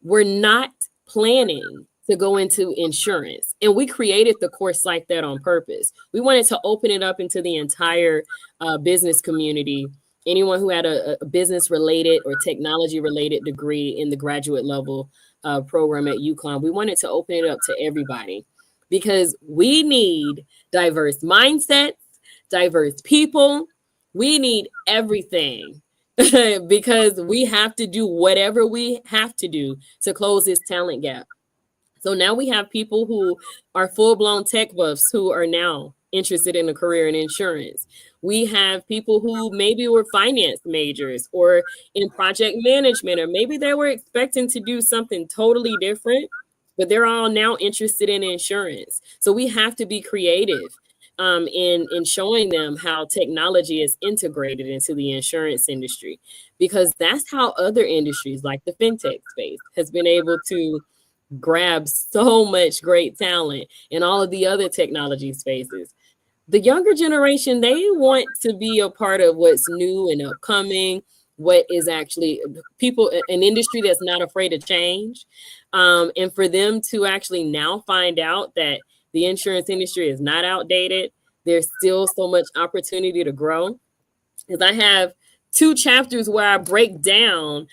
were not planning to go into insurance. And we created the course like that on purpose. We wanted to open it up into the entire business community. Anyone who had a business related or technology related degree in the graduate level program at UConn, we wanted to open it up to everybody, because we need diverse mindsets, diverse people. We need everything. Because we have to do whatever we have to do to close this talent gap. So now we have people who are full-blown tech buffs who are now interested in a career in insurance. We have people who maybe were finance majors or in project management, or maybe they were expecting to do something totally different, but they're all now interested in insurance. So we have to be creative in showing them how technology is integrated into the insurance industry, because that's how other industries like the fintech space has been able to grab so much great talent in all of the other technology spaces. The younger generation, they want to be a part of what's new and upcoming. what is actually people, an industry that's not afraid of change. And for them to actually now find out that the insurance industry is not outdated, there's still so much opportunity to grow. Because I have two chapters where I break down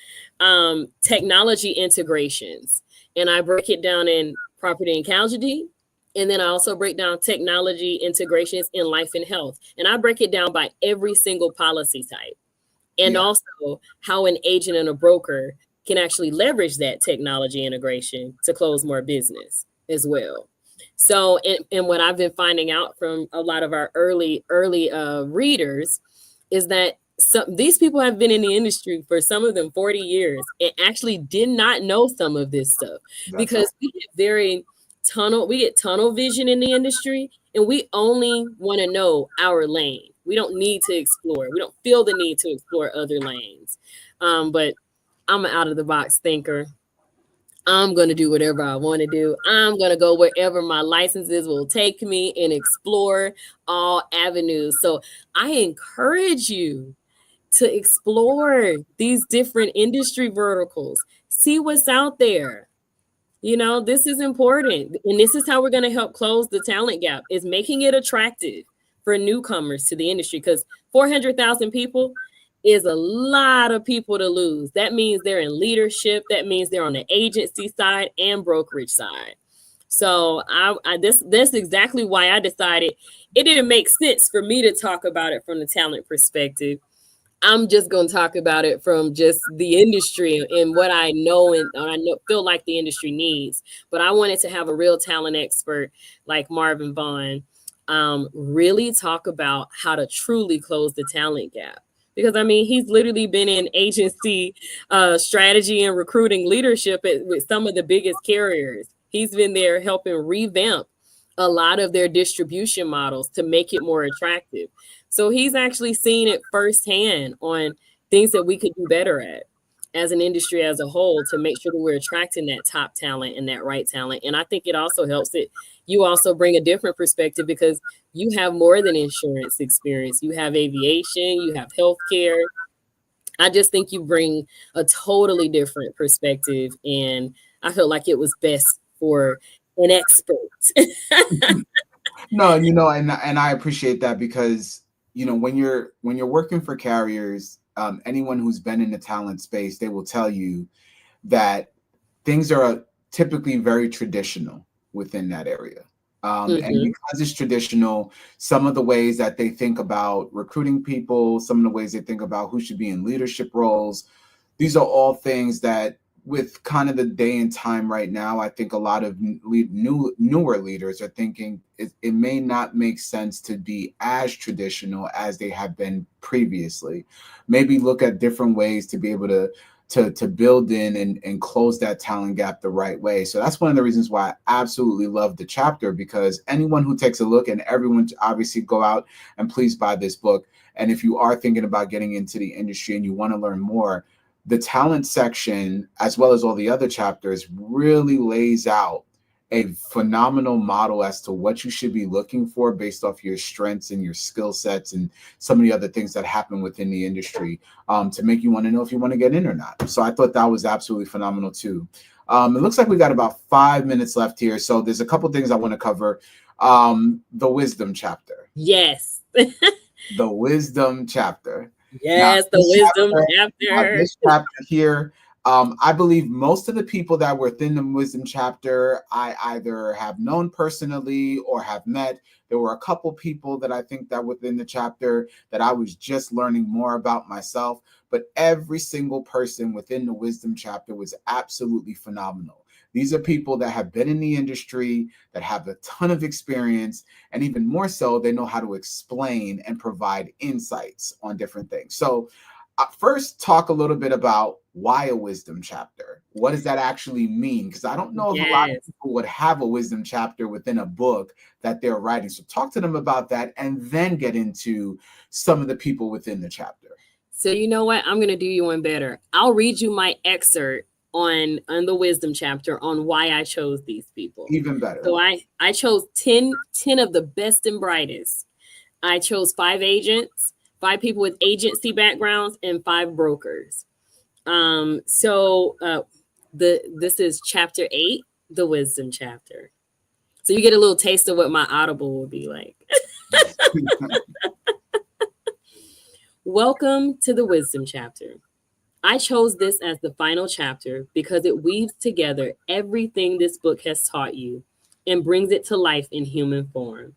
technology integrations, and I break it down in property and casualty. And then I also break down technology integrations in life and health. And I break it down by every single policy type, and Yeah. also how an agent and a broker can actually leverage that technology integration to close more business as well. So, and what I've been finding out from a lot of our early readers is that these people have been in the industry for, some of them, 40 years, and actually did not know some of this stuff, That's right. because we get tunnel vision in the industry, and we only want to know our lane. We don't need to explore. We don't feel the need to explore other lanes. But I'm an out of the box thinker. I'm going to do whatever I want to do. I'm going to go wherever my licenses will take me and explore all avenues. So I encourage you to explore these different industry verticals, see what's out there. This is important. And this is how we're going to help close the talent gap, is making it attractive for newcomers to the industry, because 400,000 people is a lot of people to lose. That means they're in leadership. That means they're on the agency side and brokerage side. So that's exactly why I decided it didn't make sense for me to talk about it from the talent perspective. I'm just going to talk about it from just the industry and what I know, and feel like the industry needs. But I wanted to have a real talent expert like Marvin Vaughn really talk about how to truly close the talent gap. Because, I mean, he's literally been in agency strategy and recruiting leadership with some of the biggest carriers. He's been there helping revamp a lot of their distribution models to make it more attractive. So he's actually seen it firsthand on things that we could do better at as an industry as a whole, to make sure that we're attracting that top talent and that right talent. And I think it also helps that you also bring a different perspective, because you have more than insurance experience. You have aviation, you have healthcare. I just think you bring a totally different perspective, and I felt like it was best for an expert. No, and I appreciate that, because when you're working for carriers, anyone who's been in the talent space, they will tell you that things are typically very traditional within that area. And because it's traditional, some of the ways that they think about recruiting people, some of the ways they think about who should be in leadership roles, these are all things that, with kind of the day and time right now, I think a lot of newer leaders are thinking it may not make sense to be as traditional as they have been previously. Maybe look at different ways to be able to build in and close that talent gap the right way. So that's one of the reasons why I absolutely love the chapter, because anyone who takes a look, and everyone obviously go out and please buy this book. And if you are thinking about getting into the industry and you want to learn more, the talent section, as well as all the other chapters, really lays out a phenomenal model as to what you should be looking for based off your strengths and your skill sets and some of the other things that happen within the industry, to make you want to know if you want to get in or not. So I thought that was absolutely phenomenal too. It looks like we got about 5 minutes left here. So there's a couple things I want to cover. The wisdom chapter. Yes. The wisdom chapter. Yes, the wisdom chapter. This chapter here, I believe most of the people that were within the wisdom chapter, I either have known personally or have met. There were a couple people that I think that within the chapter that I was just learning more about myself, but every single person within the wisdom chapter was absolutely phenomenal. These are people that have been in the industry, that have a ton of experience, and even more so, they know how to explain and provide insights on different things. So first, talk a little bit about why a wisdom chapter. What does that actually mean? Because I don't know if a lot of people would have a wisdom chapter within a book that they're writing. So talk to them about that, and then get into some of the people within the chapter. So you know what? I'm going to do you one better. I'll read you my excerpt on the wisdom chapter on why I chose these people. Even better. So I chose 10 of the best and brightest. I chose 5 agents, 5 people with agency backgrounds, and 5 brokers. This is chapter 8, the wisdom chapter. So you get a little taste of what my Audible will be like. Welcome to the wisdom chapter. I chose this as the final chapter because it weaves together everything this book has taught you and brings it to life in human form.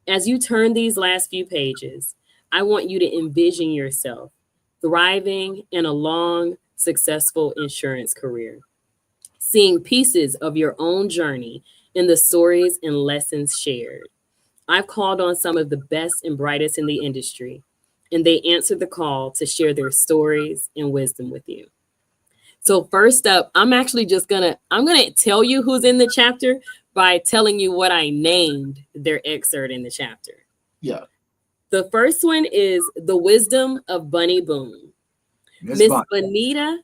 As you turn these last few pages, I want you to envision yourself thriving in a long, successful insurance career, seeing pieces of your own journey in the stories and lessons shared. I've called on some of the best and brightest in the industry, and they answered the call to share their stories and wisdom with you. So first up, I'm gonna tell you who's in the chapter by telling you what I named their excerpt in the chapter. Yeah. The first one is The Wisdom of Bunny Boone. Miss Bonita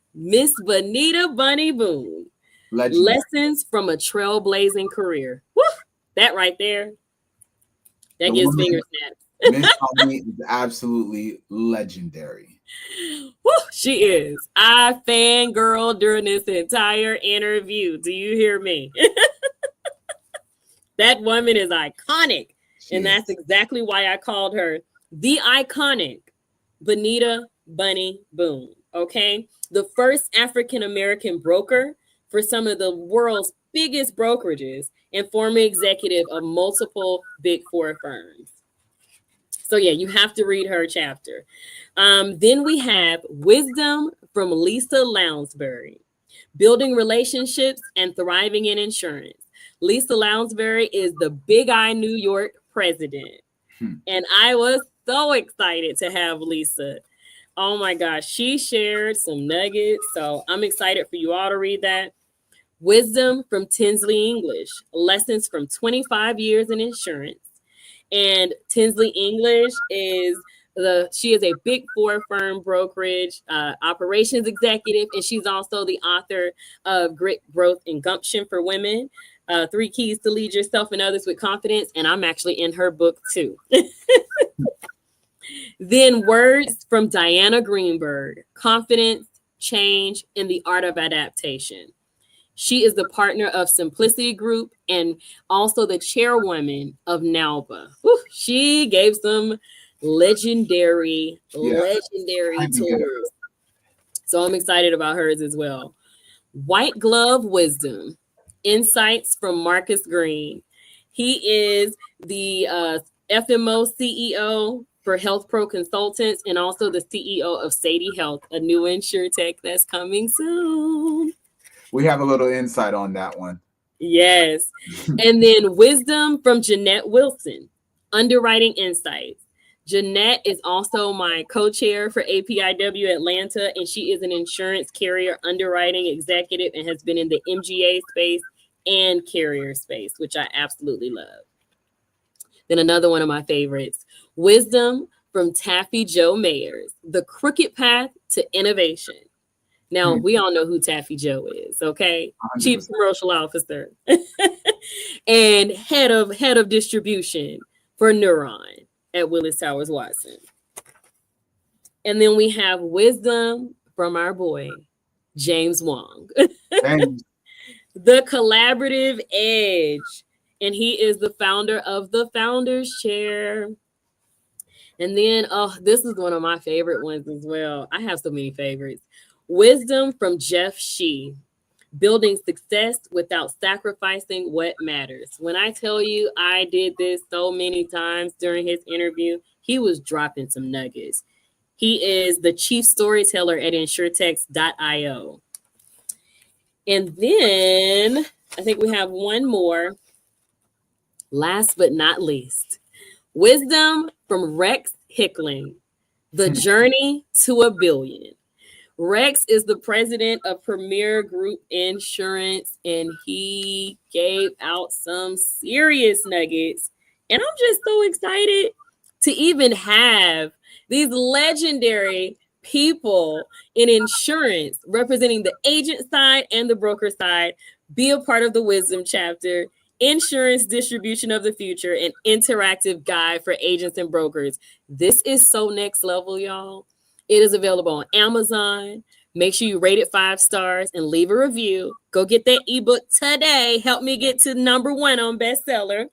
Bunny Boone. Legendary. Lessons from a trailblazing career. Woo! That right there. That gives finger snaps. Miss Bonnie is absolutely legendary. Woo, she is. I fangirl during this entire interview. Do you hear me? That woman is iconic. That's exactly why I called her the iconic Bonita Bunny Boone. Okay. The first African-American broker for some of the world's biggest brokerages and former executive of multiple Big Four firms. So yeah, you have to read her chapter. Then we have Wisdom from Lisa Lounsbury, Building Relationships and Thriving in Insurance. Lisa Lounsbury is the Big I New York president. And I was so excited to have Lisa. Oh my gosh, she shared some nuggets. So I'm excited for you all to read that. Wisdom from Tinsley English, Lessons from 25 years in insurance. And Tinsley English she is a Big Four firm brokerage operations executive, and she's also the author of Grit, Growth, and Gumption for Women, 3 Keys to Lead Yourself and Others with Confidence, and I'm actually in her book too. Then words from Diana Greenberg, Confidence, Change, and the Art of Adaptation. She is the partner of Simplicity Group and also the chairwoman of NALBA. Whew, she gave some legendary tours. So I'm excited about hers as well. White Glove Wisdom, Insights from Marcus Green. He is the FMO CEO for Health Pro Consultants and also the CEO of Sadie Health, a new insurtech that's coming soon. We have a little insight on that one. Yes. And then Wisdom from Jeanette Wilson, Underwriting Insights. Jeanette is also my co-chair for APIW Atlanta, and she is an insurance carrier underwriting executive and has been in the MGA space and carrier space, which I absolutely love. Then another one of my favorites, Wisdom from Taffy Joe Mayers, The Crooked Path to Innovation. Now, we all know who Taffy Joe is, okay? 100%. Chief Commercial Officer and head of distribution for Neuron at Willis Towers Watson. And then we have Wisdom from our boy, James Wong. The Collaborative Edge. And he is the founder of the Founders Chair. And then, this is one of my favorite ones as well. I have so many favorites. Wisdom from Jeff Shee, Building Success Without Sacrificing What Matters. When I tell you I did this so many times during his interview, he was dropping some nuggets. He is the chief storyteller at insurtechs.io. And then I think we have one more. Last but not least, Wisdom from Rex Hickling, The Journey to $1 Billion. Rex is the president of Premier Group Insurance, and he gave out some serious nuggets. And I'm just so excited to even have these legendary people in insurance representing the agent side and the broker side be a part of the Wisdom chapter Insurance Distribution of the Future, an interactive guide for agents and brokers. This is so next level, y'all. It is available on Amazon. Make sure you rate it 5 stars and leave a review. Go get that ebook today. Help me get to #1 on bestseller.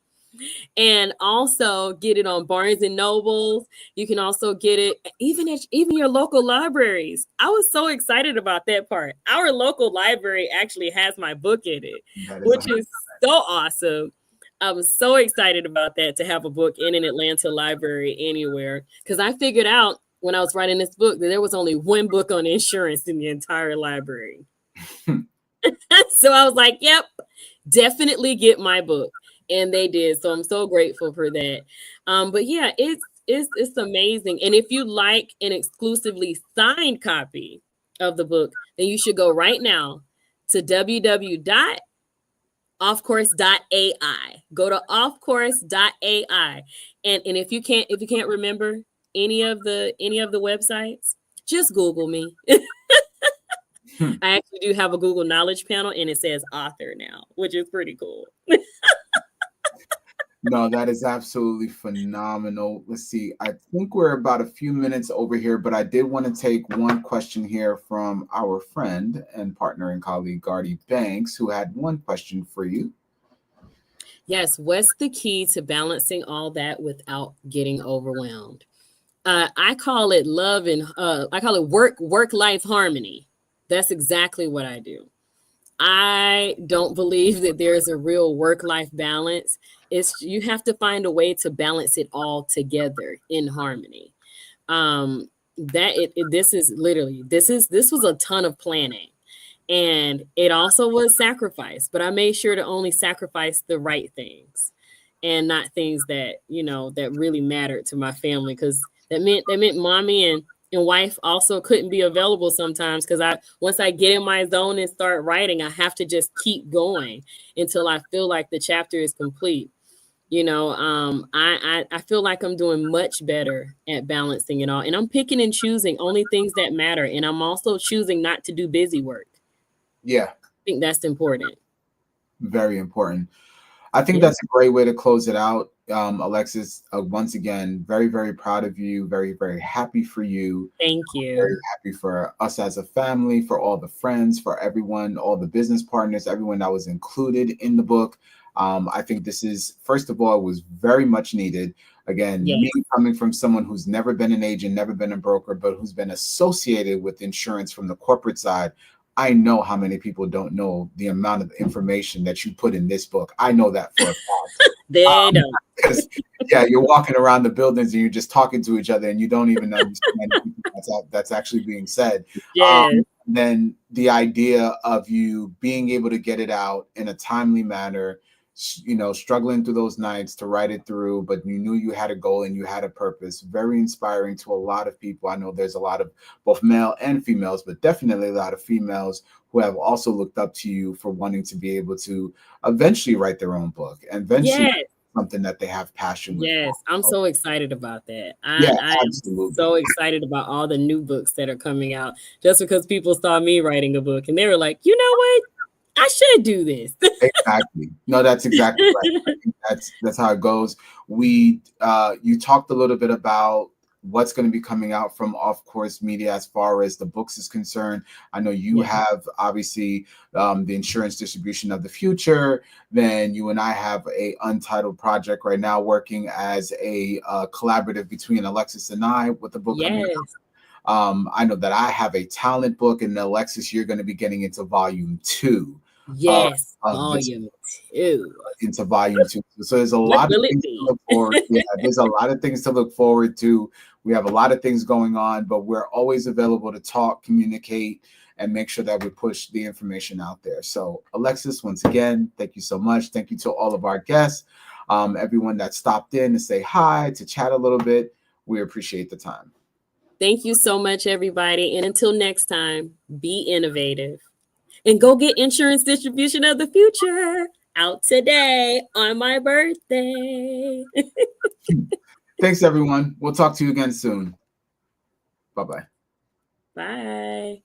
And also get it on Barnes and Nobles. You can also get it even at your local libraries. I was so excited about that part. Our local library actually has my book in it, which is so awesome. I was so excited about that, to have a book in an Atlanta library anywhere, because I figured out when I was writing this book that there was only one book on insurance in the entire library. So I was like, yep, definitely get my book. And they did. So I'm so grateful for that. But yeah, it's amazing. And if you like an exclusively signed copy of the book, then you should go right now to www.offcourse.ai. Go to offcourse.ai. And if you can't remember any of the websites, just Google me. I actually do have a Google Knowledge panel, and it says author now, which is pretty cool. No, that is absolutely phenomenal. Let's see. I think we're about a few minutes over here, but I did want to take one question here from our friend and partner and colleague, Gardy Banks, who had one question for you. Yes. What's the key to balancing all that without getting overwhelmed? I call it love and I call it work-life harmony. That's exactly what I do. I don't believe that there's a real work-life balance. You have to find a way to balance it all together in harmony. This was a ton of planning, and it also was sacrifice, but I made sure to only sacrifice the right things and not things that, that really mattered to my family, because that meant mommy and wife also couldn't be available sometimes, because once I get in my zone and start writing, I have to just keep going until I feel like the chapter is complete. I feel like I'm doing much better at balancing it all, and I'm picking and choosing only things that matter, and I'm also choosing not to do busy work. Yeah, I think that's important. Very important. I think that's a great way to close it out. Alexis, once again, very, very proud of you. Very, very happy for you. Thank you. Very happy for us as a family, for all the friends, for everyone, all the business partners, everyone that was included in the book. I think this is, first of all, was very much needed. Again, me coming from someone who's never been an agent, never been a broker, but who's been associated with insurance from the corporate side. I know how many people don't know the amount of information that you put in this book. I know that for a fact. They don't. Because, you're walking around the buildings and you're just talking to each other and you don't even understand that's actually being said. Then the idea of you being able to get it out in a timely manner, struggling through those nights to write it through, but you knew you had a goal and you had a purpose. Very inspiring to a lot of people. I know there's a lot of both male and females, but definitely a lot of females who have also looked up to you for wanting to be able to eventually write their own book and eventually something that they have passion with. Yes, I'm so excited about that. I'm so excited about all the new books that are coming out, just because people saw me writing a book and they were like, you know what? I should do this. Exactly. No, that's exactly right. I think that's how it goes. You talked a little bit about what's going to be coming out from Off Course Media as far as the books is concerned. I know you have obviously the Insurance Distribution of the Future. Then you and I have a untitled project right now working as a collaborative between Alexis and I with the book. I know that I have a talent book, and Alexis, you're going to be getting into volume 2. Yes, volume 2. Into volume 2. So there's a lot of things to look forward to. There's a lot of things to look forward to. We have a lot of things going on, but we're always available to talk, communicate, and make sure that we push the information out there. So Alexis, once again, thank you so much. Thank you to all of our guests, everyone that stopped in to say hi, to chat a little bit. We appreciate the time. Thank you so much, everybody. And until next time, be innovative. And go get Insurance Distribution of the Future out today on my birthday. Thanks, everyone. We'll talk to you again soon. Bye-bye. Bye.